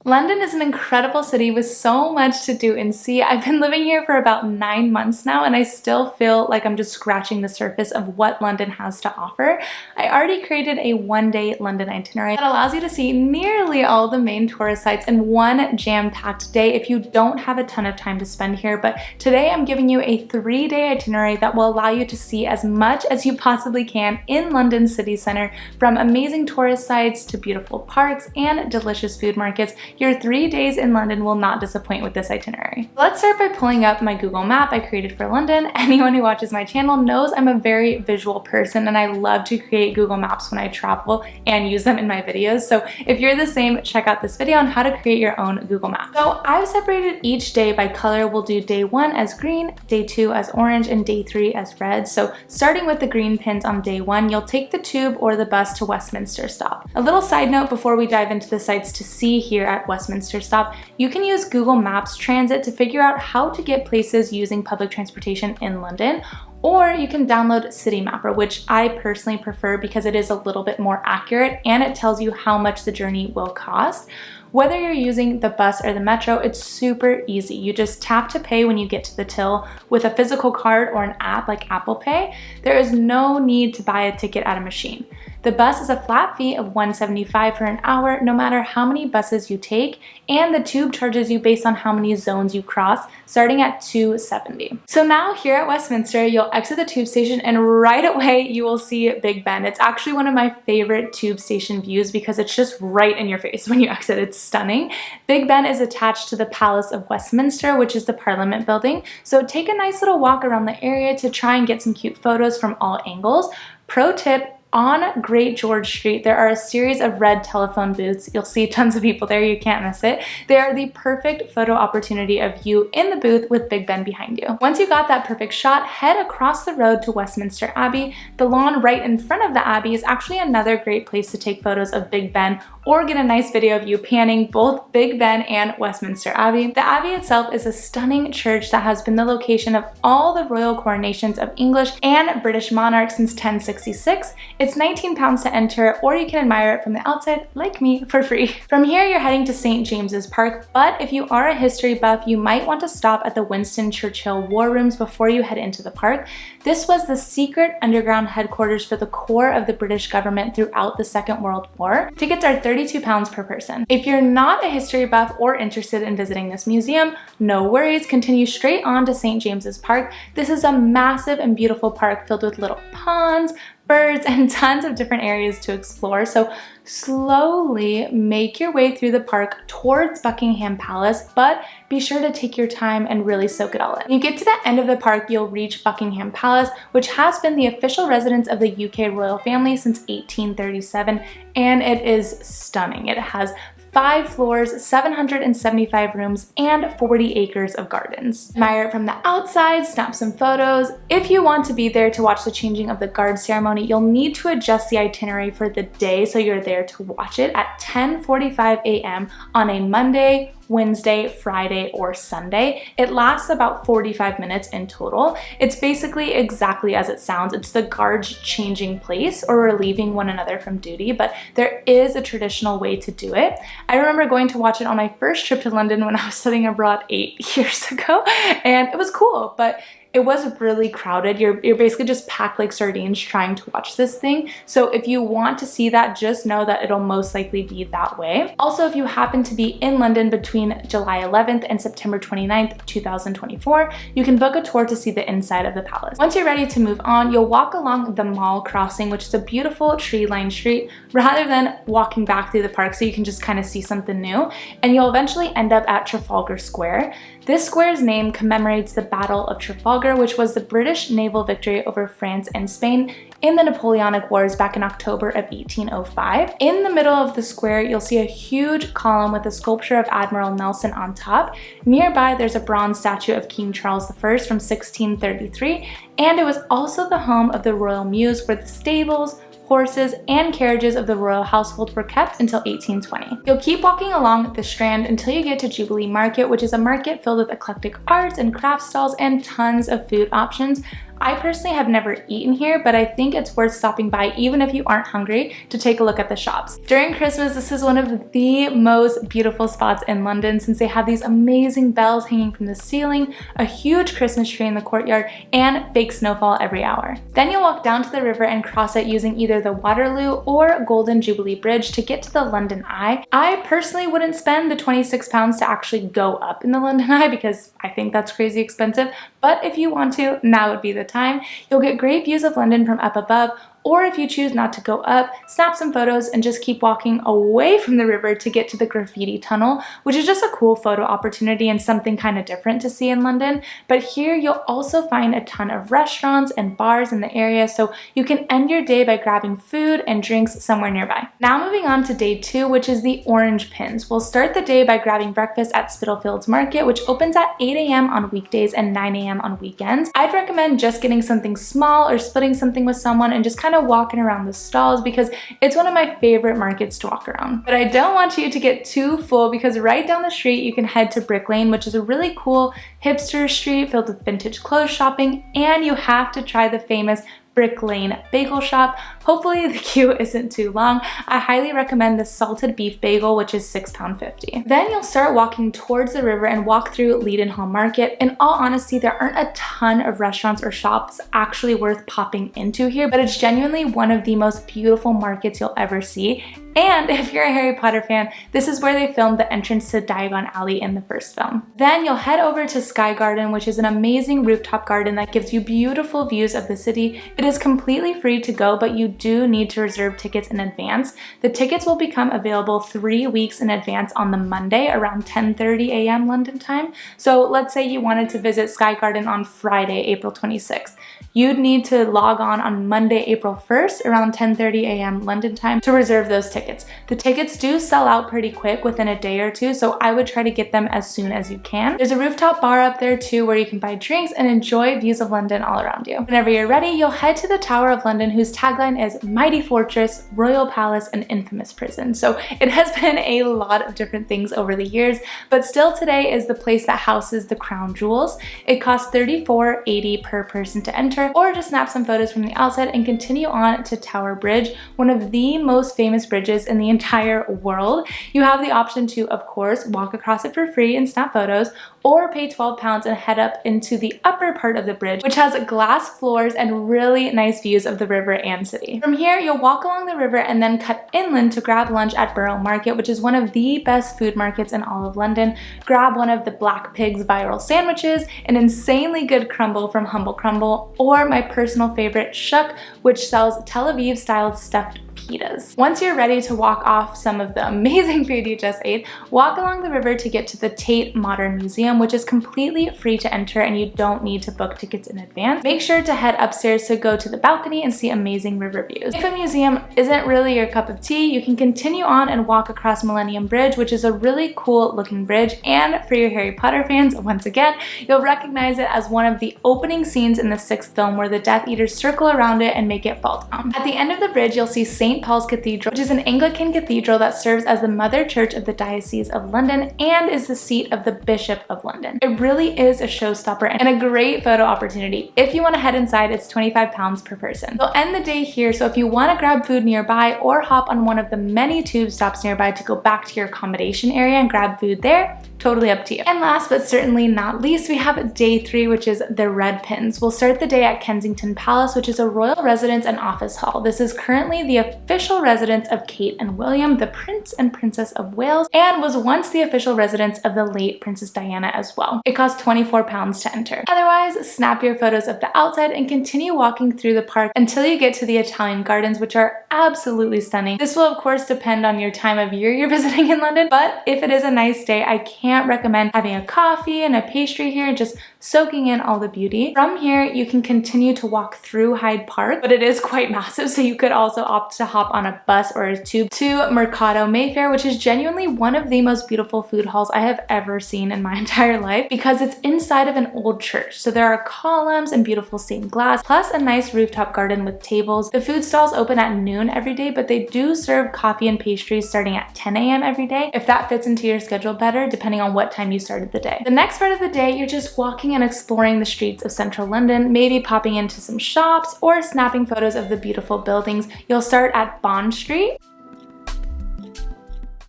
London is an incredible city with so much to do and see. I've been living here for about 9 months now, and I still feel like I'm just scratching the surface of what London has to offer. I already created a one-day London itinerary that allows you to see nearly all the main tourist sites in one jam-packed day if you don't have a ton of time to spend here. But today I'm giving you a 3-day itinerary that will allow you to see as much as you possibly can in London city center, from amazing tourist sites to beautiful parks and delicious food markets. Your 3 days in London will not disappoint with this itinerary. Let's start by pulling up my Google map I created for London. Anyone who watches my channel knows I'm a very visual person and I love to create Google Maps when I travel and use them in my videos. So if you're the same, check out this video on how to create your own Google map. So I've separated each day by color. We'll do day 1 as green, day 2 as orange, and day 3 as red. So starting with the green pins on day 1, you'll take the tube or the bus to Westminster Stop. A little side note before we dive into the sites to see here at Westminster Stop, you can use Google Maps Transit to figure out how to get places using public transportation in London, or you can download City Mapper, which I personally prefer because it is a little bit more accurate and it tells you how much the journey will cost. Whether you're using the bus or the metro, it's super easy. You just tap to pay when you get to the till with a physical card or an app like Apple Pay. There is no need to buy a ticket at a machine. The bus is a flat fee of $1.75 for an hour, no matter how many buses you take, and the tube charges you based on how many zones you cross, starting at $2.70. So now here at Westminster, you'll exit the tube station and right away you will see Big Ben. It's actually one of my favorite tube station views because it's just right in your face when you exit. It's stunning. Big Ben is attached to the Palace of Westminster, which is the Parliament building. So take a nice little walk around the area to try and get some cute photos from all angles. Pro tip: on Great George Street, there are a series of red telephone booths. You'll see tons of people there, you can't miss it. They are the perfect photo opportunity of you in the booth with Big Ben behind you. Once you got that perfect shot, head across the road to Westminster Abbey. The lawn right in front of the Abbey is actually another great place to take photos of Big Ben or get a nice video of you panning both Big Ben and Westminster Abbey. The Abbey itself is a stunning church that has been the location of all the royal coronations of English and British monarchs since 1066. It's £19 to enter, or you can admire it from the outside, like me, for free. From here, you're heading to St. James's Park, but if you are a history buff, you might want to stop at the Winston Churchill War Rooms before you head into the park. This was the secret underground headquarters for the core of the British government throughout the Second World War. Tickets are £32 per person. If you're not a history buff or interested in visiting this museum, no worries, continue straight on to St. James's Park. This is a massive and beautiful park filled with little ponds, birds, and tons of different areas to explore. So slowly make your way through the park towards Buckingham Palace, but be sure to take your time and really soak it all in. When you get to the end of the park, you'll reach Buckingham Palace, which has been the official residence of the UK royal family since 1837, and it is stunning. It has 5 floors, 775 rooms, and 40 acres of gardens. Admire it from the outside, snap some photos. If you want to be there to watch the changing of the guard ceremony, you'll need to adjust the itinerary for the day so you're there to watch it at 10:45 a.m. on a Monday, Wednesday, Friday, or Sunday. It lasts about 45 minutes in total. It's basically exactly as it sounds. It's the guards changing place or relieving one another from duty, but there is a traditional way to do it. I remember going to watch it on my first trip to London when I was studying abroad 8 years ago, and it was cool, but it was really crowded. You're basically just packed like sardines trying to watch this thing. So if you want to see that, just know that it'll most likely be that way. Also, if you happen to be in London between July 11th and September 29th, 2024, you can book a tour to see the inside of the palace. Once you're ready to move on, you'll walk along the Mall Crossing, which is a beautiful tree-lined street, rather than walking back through the park so you can just kind of see something new. And you'll eventually end up at Trafalgar Square. This square's name commemorates the Battle of Trafalgar, which was the British naval victory over France and Spain in the Napoleonic Wars back in October of 1805. In the middle of the square, you'll see a huge column with a sculpture of Admiral Nelson on top. Nearby, there's a bronze statue of King Charles I from 1633, and it was also the home of the Royal Mews, where the stables, horses, and carriages of the royal household were kept until 1820. You'll keep walking along the Strand until you get to Jubilee Market, which is a market filled with eclectic arts and craft stalls and tons of food options. I personally have never eaten here, but I think it's worth stopping by even if you aren't hungry to take a look at the shops. During Christmas, this is one of the most beautiful spots in London since they have these amazing bells hanging from the ceiling, a huge Christmas tree in the courtyard, and fake snowfall every hour. Then you'll walk down to the river and cross it using either the Waterloo or Golden Jubilee Bridge to get to the London Eye. I personally wouldn't spend the £26 to actually go up in the London Eye because I think that's crazy expensive, but if you want to, now would be the time. You'll get great views of London from up above, or if you choose not to go up, snap some photos and just keep walking away from the river to get to the graffiti tunnel, which is just a cool photo opportunity and something kind of different to see in London. But here you'll also find a ton of restaurants and bars in the area, so you can end your day by grabbing food and drinks somewhere nearby. Now moving on to day 2, which is the Orange Pins. We'll start the day by grabbing breakfast at Spitalfields Market, which opens at 8 a.m. on weekdays and 9 a.m. on weekends. I'd recommend just getting something small or splitting something with someone and just kind of walking around the stalls because it's one of my favorite markets to walk around. But I don't want you to get too full because right down the street you can head to Brick Lane, which is a really cool hipster street filled with vintage clothes shopping, and you have to try the famous Brick Lane bagel shop. Hopefully the queue isn't too long. I highly recommend the salted beef bagel, which is £6.50. Then you'll start walking towards the river and walk through Leadenhall Market. In all honesty, there aren't a ton of restaurants or shops actually worth popping into here, but it's genuinely one of the most beautiful markets you'll ever see. And if you're a Harry Potter fan, this is where they filmed the entrance to Diagon Alley in the first film. Then you'll head over to Sky Garden, which is an amazing rooftop garden that gives you beautiful views of the city. It is completely free to go, but you do need to reserve tickets in advance. The tickets will become available 3 weeks in advance on the Monday around 10:30 a.m. London time. So let's say you wanted to visit Sky Garden on Friday, April 26th. You'd need to log on Monday, April 1st around 10:30 a.m. London time to reserve those tickets. The tickets do sell out pretty quick within a day or two, so I would try to get them as soon as you can. There's a rooftop bar up there too where you can buy drinks and enjoy views of London all around you. Whenever you're ready, you'll head to the Tower of London, whose tagline is Mighty Fortress, Royal Palace, and Infamous Prison. So it has been a lot of different things over the years, but still today is the place that houses the crown jewels. It costs $34.80 per person to enter, or just snap some photos from the outside and continue on to Tower Bridge, one of the most famous bridges in the entire world. You have the option to, of course, walk across it for free and snap photos, or pay £12 and head up into the upper part of the bridge, which has glass floors and really nice views of the river and city. From here, you'll walk along the river and then cut inland to grab lunch at Borough Market, which is one of the best food markets in all of London. Grab one of the Black Pig's viral sandwiches, an insanely good crumble from Humble Crumble, or my personal favorite, Shuck, which sells Tel Aviv-styled stuffed pitas. Once you're ready to walk off some of the amazing food you just ate, walk along the river to get to the Tate Modern Museum, which is completely free to enter and you don't need to book tickets in advance. Make sure to head upstairs to go to the balcony and see amazing river views. If a museum isn't really your cup of tea, you can continue on and walk across Millennium Bridge, which is a really cool looking bridge, and for your Harry Potter fans, once again, you'll recognize it as one of the opening scenes in the 6th film where the Death Eaters circle around it and make it fall down. At the end of the bridge, you'll see St. Paul's Cathedral, which is an Anglican cathedral that serves as the mother church of the Diocese of London and is the seat of the Bishop of London. It really is a showstopper and a great photo opportunity. If you want to head inside, it's £25 per person. We'll end the day here, so if you want to grab food nearby or hop on one of the many tube stops nearby to go back to your accommodation area and grab food there, totally up to you. And last but certainly not least, we have day 3, which is the Red Pins. We'll start the day at Kensington Palace, which is a royal residence and office hall. This is currently the official residence of Kate and William, the Prince and Princess of Wales, and was once the official residence of the late Princess Diana as well. It costs £24 to enter. Otherwise, snap your photos of the outside and continue walking through the park until you get to the Italian gardens, which are absolutely stunning. This will of course depend on your time of year you're visiting in London, but if it is a nice day, I can't recommend having a coffee and a pastry here and just soaking in all the beauty. From here, you can continue to walk through Hyde Park, but it is quite massive, so you could also opt to hop on a bus or a tube to Mercado Mayfair, which is genuinely one of the most beautiful food halls I have ever seen in my entire life because it's inside of an old church. So there are columns and beautiful stained glass, plus a nice rooftop garden with tables. The food stalls open at noon every day, but they do serve coffee and pastries starting at 10 a.m. every day, if that fits into your schedule better, depending on what time you started the day. The next part of the day, you're just walking walking and exploring the streets of central London, maybe popping into some shops or snapping photos of the beautiful buildings. You'll start at Bond Street,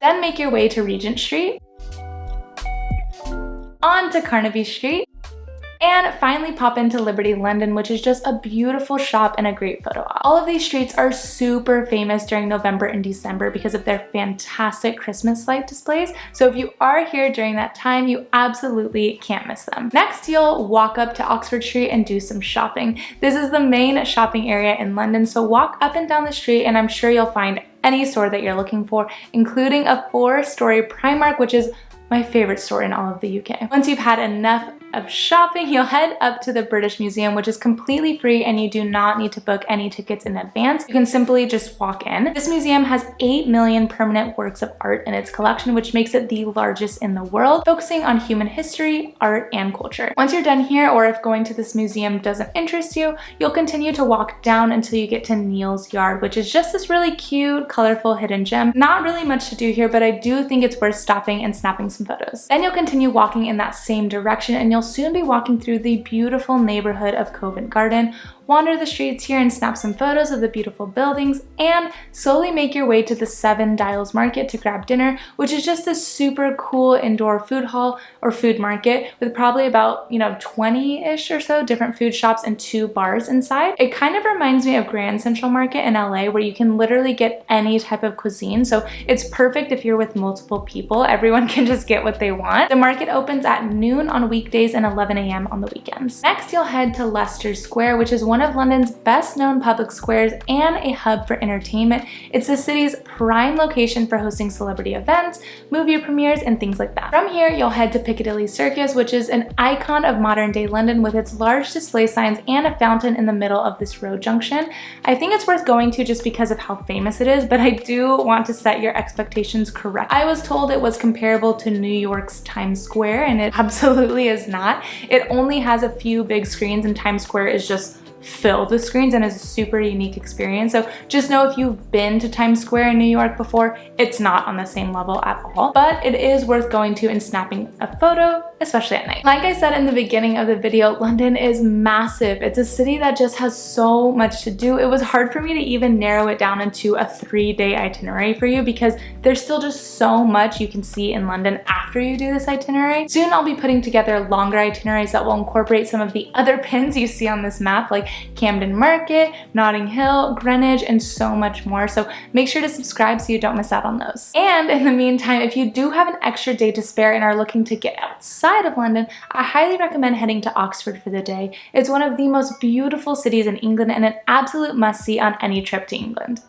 then make your way to Regent Street, on to Carnaby Street, and finally pop into Liberty London, which is just a beautiful shop and a great photo op. All of these streets are super famous during November and December because of their fantastic Christmas light displays. So if you are here during that time, you absolutely can't miss them. Next, you'll walk up to Oxford Street and do some shopping. This is the main shopping area in London, so walk up and down the street and I'm sure you'll find any store that you're looking for, including a 4-story Primark, which is my favorite store in all of the UK. Once you've had enough of shopping, you'll head up to the British Museum, which is completely free and you do not need to book any tickets in advance. You can simply just walk in. This museum has 8 million permanent works of art in its collection, which makes it the largest in the world, focusing on human history, art, and culture. Once you're done here, or if going to this museum doesn't interest you, you'll continue to walk down until you get to Neal's Yard, which is just this really cute, colorful hidden gem. Not really much to do here, but I do think it's worth stopping and snapping some photos. Then you'll continue walking in that same direction and you'll soon be walking through the beautiful neighborhood of Covent Garden. Wander the streets here and snap some photos of the beautiful buildings and slowly make your way to the Seven Dials Market to grab dinner, which is just this super cool indoor food hall or food market with probably about, 20-ish or so different food shops and 2 bars inside. It kind of reminds me of Grand Central Market in LA, where you can literally get any type of cuisine. So it's perfect if you're with multiple people. Everyone can just get what they want. The market opens at noon on weekdays and 11 a.m. on the weekends. Next, you'll head to Leicester Square, which is one of London's best known public squares and a hub for entertainment. It's the city's prime location for hosting celebrity events, movie premieres, and things like that. From here, you'll head to Piccadilly Circus, which is an icon of modern day London with its large display signs and a fountain in the middle of this road junction. I think it's worth going to just because of how famous it is, but I do want to set your expectations correct. I was told it was comparable to New York's Times Square, and it absolutely is not. It only has a few big screens and Times Square is just filled with screens and is a super unique experience. So just know if you've been to Times Square in New York before, it's not on the same level at all, but it is worth going to and snapping a photo, especially at night. Like I said in the beginning of the video, London is massive. It's a city that just has so much to do. It was hard for me to even narrow it down into a 3-day itinerary for you because there's still just so much you can see in London after you do this itinerary. Soon I'll be putting together longer itineraries that will incorporate some of the other pins you see on this map, like Camden Market, Notting Hill, Greenwich, and so much more. So make sure to subscribe so you don't miss out on those. And in the meantime, if you do have an extra day to spare and are looking to get outside of London, I highly recommend heading to Oxford for the day. It's one of the most beautiful cities in England and an absolute must-see on any trip to England.